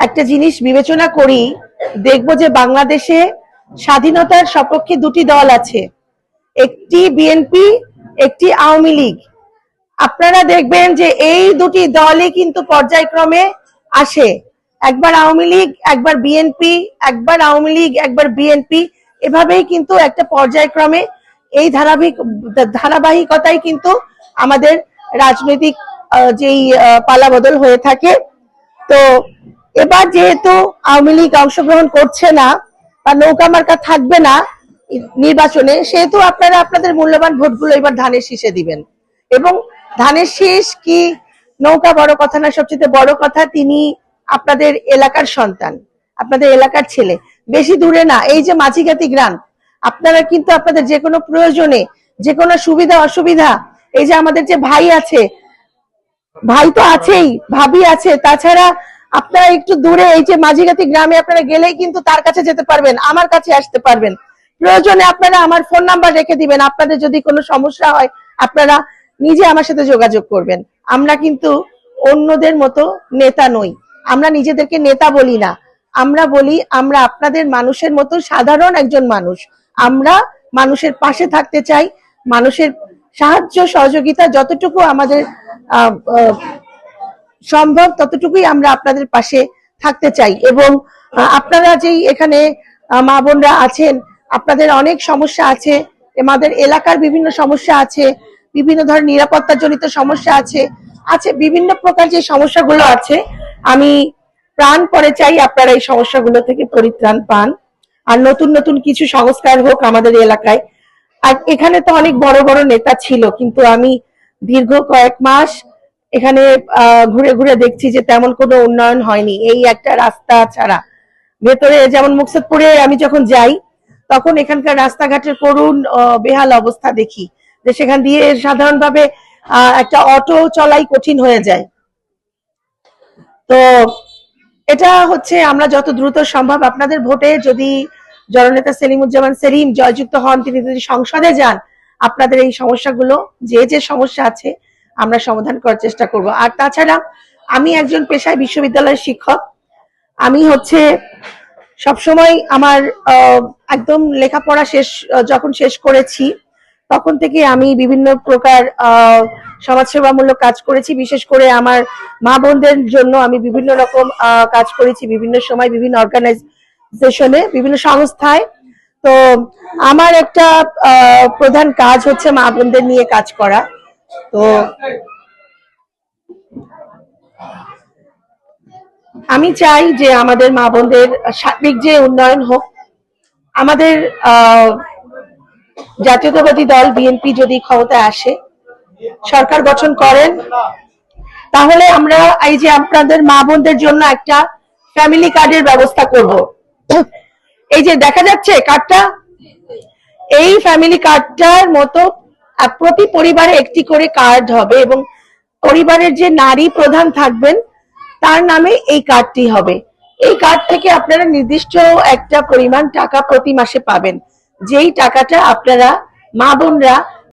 একটা জিনিস বিবেচনা করি, দেখব যে বাংলাদেশে স্বাধীনতার সপক্ষে দুটি দল আছে, একটি বিএনপি, একটি আওয়ামী লীগ। আপনারা দেখবেন যে এই দুটি দলই কিন্তু পর্যায়ক্রমে আসে, একবার আওয়ামী লীগ একবার বিএনপি, একবার আওয়ামী লীগ একবার বিএনপি, এভাবেই কিন্তু একটা পর্যায়ক্রমে এই ধারাবাহিকতায় কিন্তু আমাদের রাজনৈতিক যেই পালাবদল হয়ে থাকে। তো এবার যেহেতু আওয়ামী লীগ অংশগ্রহণ করছে না বা নৌকা মার্কা থাকবে না নির্বাচনে, সেহেতু আপনারা আপনাদের মূল্যবান ভোটগুলো এবার ধানের শীষে দিবেন। এবং ধানের শীষ কি নৌকা বড় কথা না, সবচেয়ে বড় কথা তিনি আপনাদের এলাকার সন্তান, আপনাদের এলাকার ছেলে, বেশি দূরে না, এই যে মাঝিগাতি গ্রাম, আপনারা কিন্তু আপনাদের যে কোনো প্রয়োজনে, যে কোনো সুবিধা অসুবিধা, এই যে আমাদের যে ভাই আছে, ভাই তো আছেই, ভাবি আছে, তাছাড়া আপনারা একটু দূরে এই যে মাঝিগাতি গ্রামে আপনারা গেলেই কিন্তু তার কাছে যেতে পারবেন, আমার কাছে আসতে পারবেন। প্রয়োজনে আপনারা আমার ফোন নাম্বার রেখে দিবেন, আপনাদের যদি কোনো সমস্যা হয় আপনারা নিজে আমার সাথে যোগাযোগ করবেন। আমরা কিন্তু অন্যদের মতো নেতা নই, আমরা নিজেদেরকে নেতা বলি না, আমরা বলি আমরা আপনাদের মানুষের মতো সাধারণ একজন মানুষ। আমরা মানুষের পাশে থাকতে চাই, মানুষের সাহায্য সহযোগিতা যতটুকু আমাদের সম্ভব ততটুকুই আমরা আপনাদের পাশে থাকতে চাই। এবং আপনারা যেই এখানে মা বোনরা আছেন, আপনাদের অনেক সমস্যা আছে, আমাদের এলাকার বিভিন্ন সমস্যা আছে, বিভিন্ন ধরনের নিরাপত্তা জনিত সমস্যা আছে, বিভিন্ন প্রকার যে সমস্যাগুলো আছে, আমি প্রাণপণে চাই আপনারা এই সমস্যাগুলো থেকে পরিত্রাণ পান আর নতুন নতুন কিছু সংস্কার হোক আমাদের এলাকায়। আর এখানে তো অনেক বড় বড় নেতা ছিল, কিন্তু আমি দীর্ঘ কয়েক মাস এখানে ঘুরে ঘুরে দেখছি যে তেমন কোনো উন্নয়ন হয়নি, এই একটা রাস্তা ছাড়া। ভেতরে যেমন মুকসুদপুরে আমি যখন যাই তখন এখানকার রাস্তাঘাটের করুণ বেহাল অবস্থা দেখি, যে সেখান দিয়ে সাধারণভাবে একটা অটো চলাই কঠিন হয়ে যায়। তো এটা হচ্ছে আমরা যত দ্রুত সম্ভব আপনাদের ভোটে যদি জননেতা সেলিমুজ্জামান সেলিম জয়যুক্ত হন, তিনি যদি সংসদে যান, আপনাদের এই সমস্যাগুলো যে যে সমস্যা আছে আমরা সমাধান করার চেষ্টা করব। আর তাছাড়া আমি একজন পেশায় বিশ্ববিদ্যালয়ের শিক্ষক, আমি হচ্ছে সবসময় আমার একদম লেখাপড়া যখন শেষ করেছি তখন থেকে আমি বিভিন্ন প্রকার সমাজসেবামূলক কাজ করেছি, বিশেষ করে আমার মা বোনদের জন্য আমি বিভিন্ন রকম কাজ করেছি, বিভিন্ন সময় বিভিন্ন অর্গানাইজেশনে, বিভিন্ন সংস্থায়। তো আমার একটা প্রধান কাজ হচ্ছে মা বোনদের নিয়ে কাজ করা। তো আমি চাই যে আমাদের মা বোনদের সার্বিক যে উন্নয়ন হোক। আমাদের জাতীয়তাবাদী দল বিএনপি যদি ক্ষমতায় আসে, সরকার গঠন করেন, তাহলে আমরা এই যে আপনাদের মা বোনদের জন্য একটা ফ্যামিলি কার্ডের ব্যবস্থা করব। এই যে দেখা যাচ্ছে কার্ডটা, এই ফ্যামিলি কার্ডটার মতো প্রতি পরিবারে একটি করে কার্ড হবে এবং পরিবারের যে নারী প্রধান থাকবেন তার নামে এই কার্ডটি হবে। এই কার্ড থেকে আপনারা নির্দিষ্ট একটা পরিমাণ টাকা প্রতি মাসে পাবেন, যেই টাকাটা আপনারা মা বোনরা